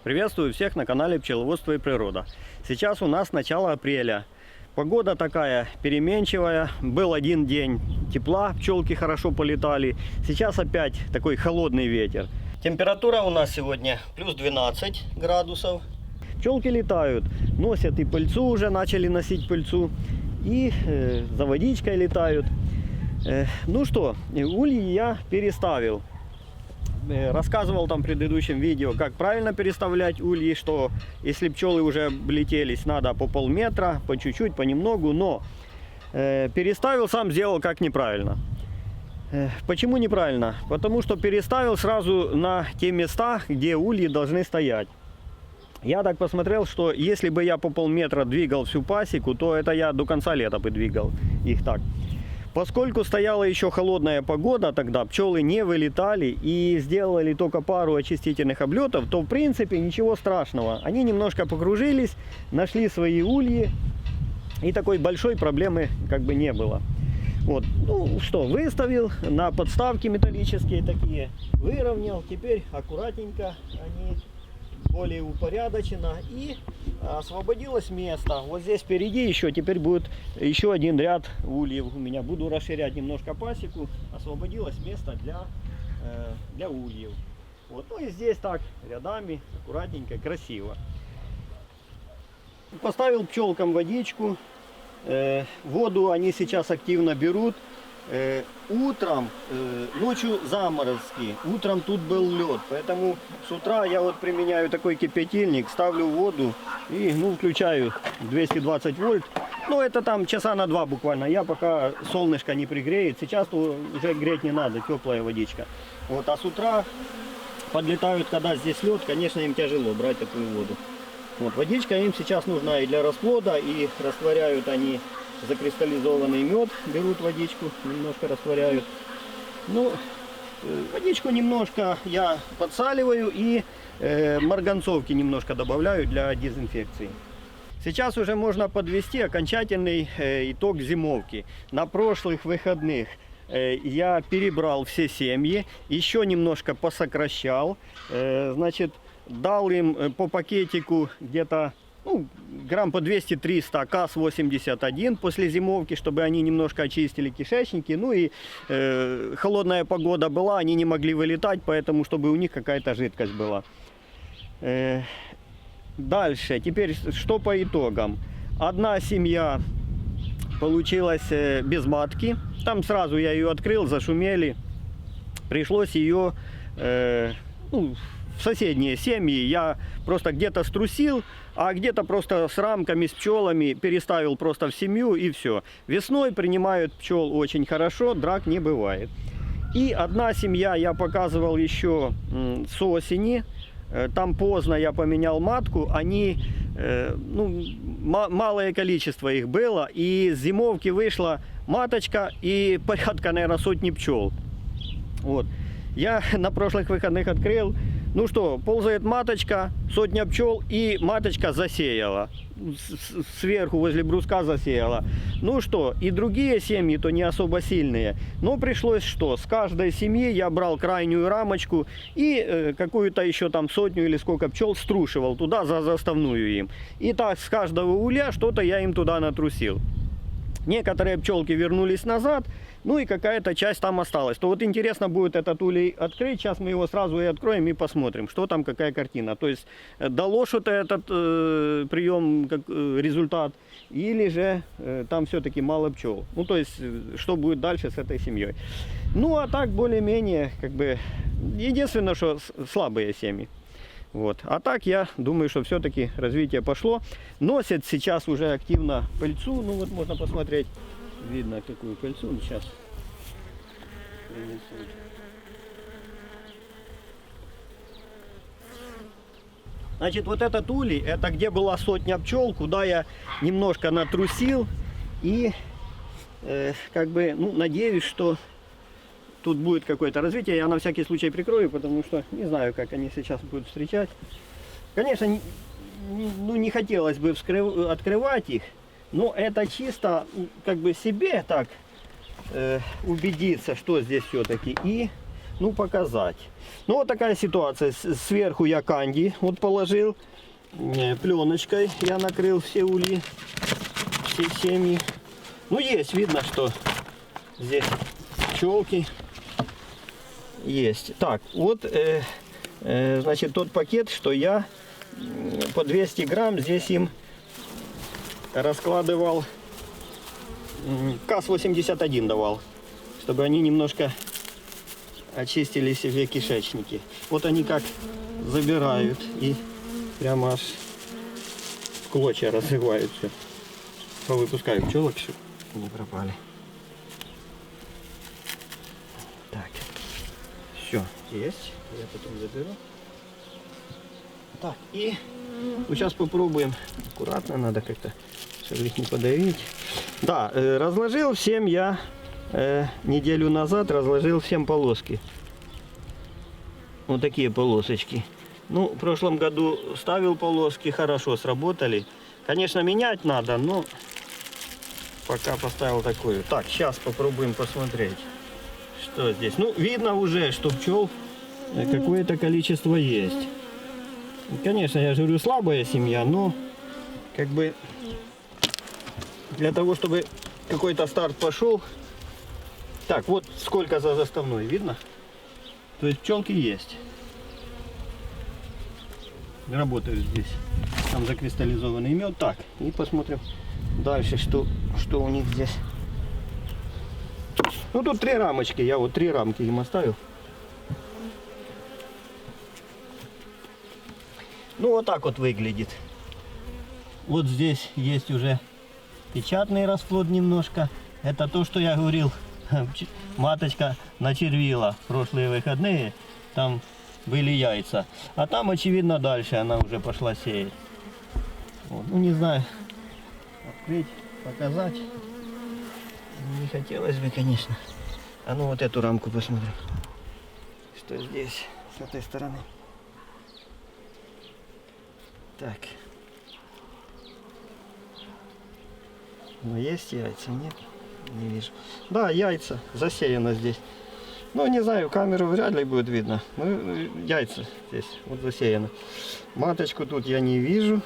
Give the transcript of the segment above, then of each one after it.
Приветствую всех на канале Пчеловодство и природа. Сейчас у нас начало апреля. Погода такая переменчивая. Был один день тепла, пчелки хорошо полетали. Сейчас опять такой холодный ветер. Температура у нас сегодня плюс 12 градусов. Пчелки летают, носят и пыльцу, уже начали носить пыльцу. И за водичкой летают. Ну что, ульи я переставил. Рассказывал там в предыдущем видео, как правильно переставлять ульи, что если пчелы уже облетелись, надо по полметра, по чуть-чуть, понемногу, но переставил, сам сделал как неправильно. Почему неправильно? Потому что переставил сразу на те места, где ульи должны стоять. Я так посмотрел, что если бы я по полметра двигал всю пасеку, то это я до конца лета бы двигал их так. Поскольку стояла еще холодная погода тогда, пчелы не вылетали и сделали только пару очистительных облетов, то в принципе ничего страшного. Они немножко покружились, нашли свои ульи, и такой большой проблемы как бы не было. Вот, ну что, выставил на подставки металлические такие, выровнял, теперь аккуратненько они более упорядочено, и освободилось место. Вот здесь впереди еще теперь будет еще один ряд ульев у меня. Буду расширять немножко пасеку. Освободилось место для ульев. Вот. Ну и здесь так рядами аккуратненько, красиво. Поставил пчелкам водичку. Воду они сейчас активно берут. Утром, ночью заморозки, утром тут был лед, поэтому с утра я вот применяю такой кипятильник, ставлю воду и включаю 220 вольт. Ну это там часа на 2 буквально, я пока солнышко не пригреет, сейчас уже греть не надо, теплая водичка. Вот, а с утра подлетают, когда здесь лед, конечно им тяжело брать такую воду. Вот, водичка им сейчас нужна и для расплода, и растворяют они закристаллизованный мед, берут водичку, немножко растворяют. Ну, водичку немножко я подсаливаю и марганцовки немножко добавляю для дезинфекции. Сейчас уже можно подвести окончательный итог зимовки. На прошлых выходных я перебрал все семьи, еще немножко посокращал, значит, дал им по пакетику где-то грамм по 200-300 КАС-81 после зимовки, чтобы они немножко очистили кишечники. Ну и холодная погода была, они не могли вылетать, поэтому чтобы у них какая-то жидкость была. Дальше, теперь что по итогам? Одна семья получилась без матки. Там сразу я ее открыл, зашумели. Пришлось ее в соседние семьи я просто где-то струсил, а где-то просто с рамками, с пчелами переставил просто в семью и все. Весной принимают пчел очень хорошо, драк не бывает. И одна семья я показывал еще с осени. Там поздно я поменял матку, они, малое количество их было, и с зимовки вышла маточка и порядка, наверное, сотни пчел. Вот. Я на прошлых выходных открыл. Ну что, ползает маточка, сотня пчел, и маточка засеяла. Сверху возле бруска засеяла. Ну что, и другие семьи то не особо сильные. Но пришлось что? С каждой семьи я брал крайнюю рамочку и какую-то еще там сотню или сколько пчел струшивал туда за заставную им. И так с каждого улья что-то я им туда натрусил. Некоторые пчелки вернулись назад, ну и какая-то часть там осталась. То вот интересно будет этот улей открыть. Сейчас мы его сразу и откроем и посмотрим, что там, какая картина. То есть дало что-то этот прием, как результат, или же там все-таки мало пчел. Ну то есть что будет дальше с этой семьей. Ну а так более-менее, как бы, единственное, что слабые семьи. Вот. А так я думаю, что все-таки развитие пошло. Носят сейчас уже активно пыльцу. Ну вот можно посмотреть. Видно какую пыльцу. Сейчас принесу. Значит, вот этот улей, это где была сотня пчел, куда я немножко натрусил. И как бы, надеюсь, что тут будет какое-то развитие. Я на всякий случай прикрою, потому что не знаю, как они сейчас будут встречать. Конечно, не хотелось бы открывать их, но это чисто как бы себе так убедиться, что здесь все-таки. И ну, показать. Ну, вот такая ситуация. Сверху я канди вот положил. Пленочкой я накрыл все ульи, все семьи. Ну, есть, видно, что здесь пчелки есть. Так, вот, значит, тот пакет, что я по 200 грамм здесь им раскладывал, КАС-81 давал, чтобы они немножко очистили себе кишечники. Вот они как забирают и прямо аж в клочья разрывают все. Повыпускаю пчелок, чтобы не пропали. Так, все есть. Я потом заберу. Так, и ну, сейчас попробуем. Аккуратно надо как-то, чтобы их не подавить. Да, разложил всем я неделю назад, разложил всем полоски. Вот такие полосочки. Ну, в прошлом году ставил полоски, хорошо сработали. Конечно, менять надо, но пока поставил такую. Так, сейчас попробуем посмотреть, что здесь. Ну, видно уже, что пчел какое-то количество есть. Конечно, я же говорю, слабая семья, но как бы для того, чтобы какой-то старт пошел. Так, вот сколько за заставной, видно? То есть пчелки есть. Работают здесь. Там закристаллизованный мед. Так, и посмотрим дальше, что у них здесь. Ну, тут 3 рамочки. Я вот 3 рамки им оставил. Ну, вот так вот выглядит. Вот здесь есть уже печатный расплод немножко. Это то, что я говорил. Маточка начервила в прошлые выходные. Там были яйца. А там, очевидно, дальше она уже пошла сеять. Вот. Ну, не знаю. Открыть, показать. Не хотелось бы, конечно. А ну, вот эту рамку посмотрим. Что здесь, с этой стороны. Так. Ну, есть яйца? Нет? Не вижу. Да, яйца. Засеяно здесь. Ну, не знаю, камеру вряд ли будет видно. Ну, яйца здесь вот засеяно. Маточку тут я не вижу.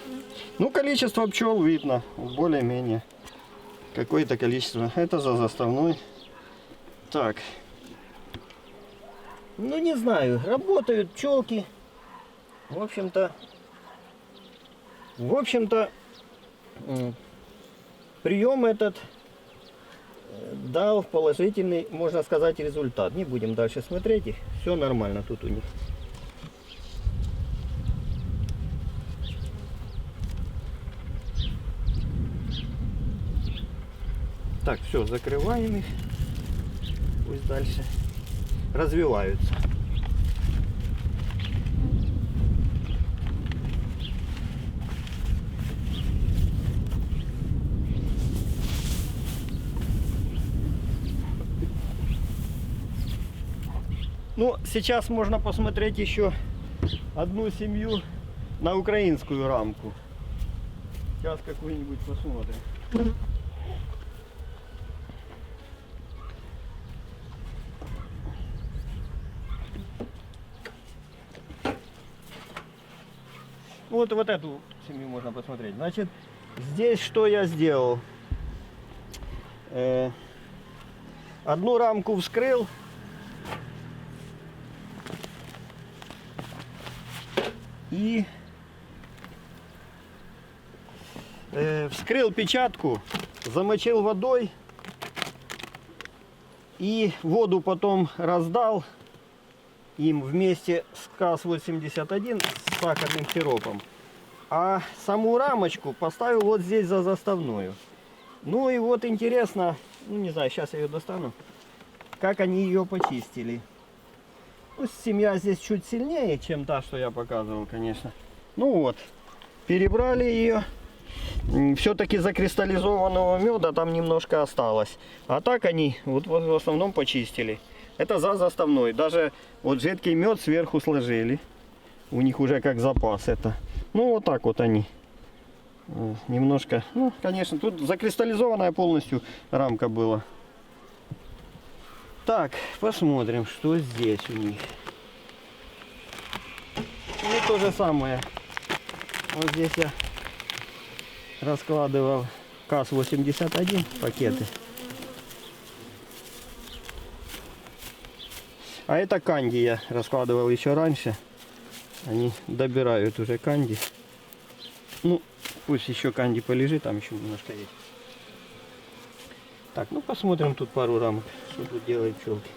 Ну, количество пчел видно. Более-менее. Какое-то количество. Это за заставной. Так. Ну, не знаю. Работают пчелки. В общем-то, прием этот дал положительный, можно сказать, результат. Не будем дальше смотреть их. Все нормально тут у них. Так, все, закрываем их. Пусть дальше развиваются. Ну, сейчас можно посмотреть еще одну семью на украинскую рамку. Сейчас какую-нибудь посмотрим. Вот эту семью можно посмотреть. Значит, здесь что я сделал? Одну рамку вскрыл. И вскрыл печатку, замочил водой и воду потом раздал им вместе с КАС-81 с сахарным сиропом. А саму рамочку поставил вот здесь за заставную. Ну и вот интересно, ну не знаю, сейчас я ее достану, как они ее почистили. Ну, семья здесь чуть сильнее, чем та, что я показывал, конечно. Ну вот, перебрали ее. Все-таки закристаллизованного меда там немножко осталось. А так они вот в основном почистили. Это за заставной. Даже вот жидкий мед сверху сложили. У них уже как запас это. Ну вот так вот они. Немножко, ну конечно, тут закристаллизованная полностью рамка была. Так, посмотрим, что здесь у них. Ну, то же самое. Вот здесь я раскладывал КАЗ-81 пакеты. А это канди я раскладывал еще раньше. Они добирают уже канди. Ну, пусть еще канди полежит, там еще немножко есть. Так, ну посмотрим тут пару рамок, что тут делают пчелки.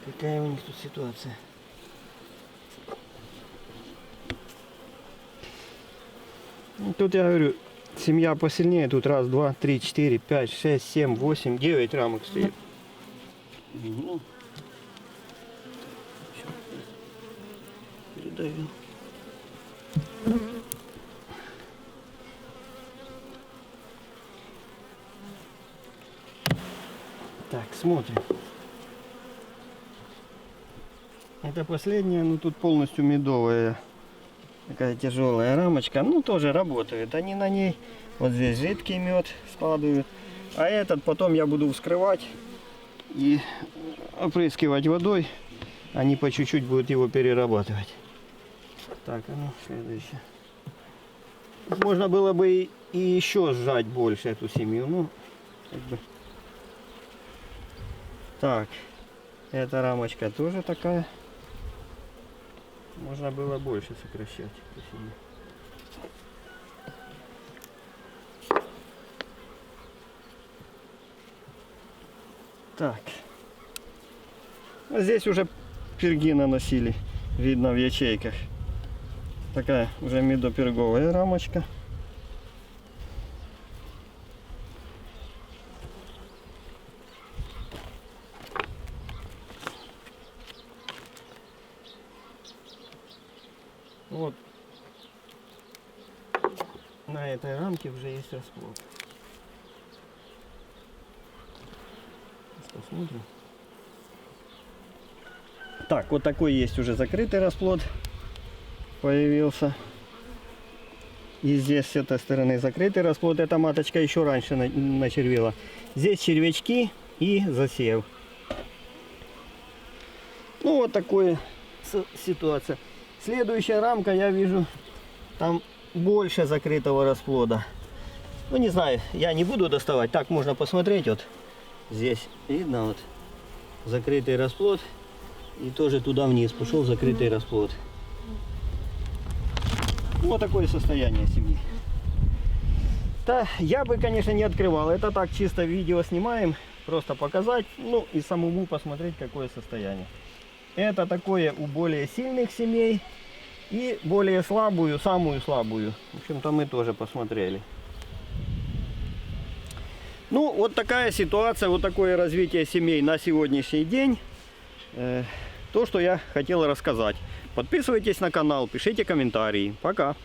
Какая у них тут ситуация. Тут я говорю, семья посильнее. Тут раз, два, три, четыре, пять, шесть, семь, восемь, 9 рамок стоит. Ну, передаю. Так, смотрим. Это последняя, ну тут полностью медовая. Такая тяжелая рамочка. Ну тоже работает. Они на ней вот здесь жидкий мед складывают. А этот потом я буду вскрывать и опрыскивать водой. Они по чуть-чуть будут его перерабатывать. Так, а ну следующее. Можно было бы и еще сжать больше эту семью. Ну, как бы. Так, эта рамочка тоже такая. Можно было больше сокращать. Так. А здесь уже перги наносили. Видно в ячейках. Такая уже медоперговая рамочка. Вот на этой рамке уже есть расплод. Сейчас посмотрим. Так, вот такой есть уже закрытый расплод появился. И здесь с этой стороны закрытый расплод. Эта маточка еще раньше начервила. Здесь червячки и засев. Ну вот такая ситуация. Следующая рамка, я вижу, там больше закрытого расплода. Ну не знаю, я не буду доставать. Так можно посмотреть. Вот здесь видно вот закрытый расплод. И тоже туда вниз пошел закрытый расплод. Вот такое состояние семьи. Да, я бы, конечно, не открывал. Это так чисто видео снимаем. Просто показать. Ну и самому посмотреть, какое состояние. Это такое у более сильных семей. И более слабую, самую слабую. В общем-то мы тоже посмотрели. Ну вот такая ситуация, вот такое развитие семей на сегодняшний день. То, что я хотел рассказать. Подписывайтесь на канал, пишите комментарии. Пока.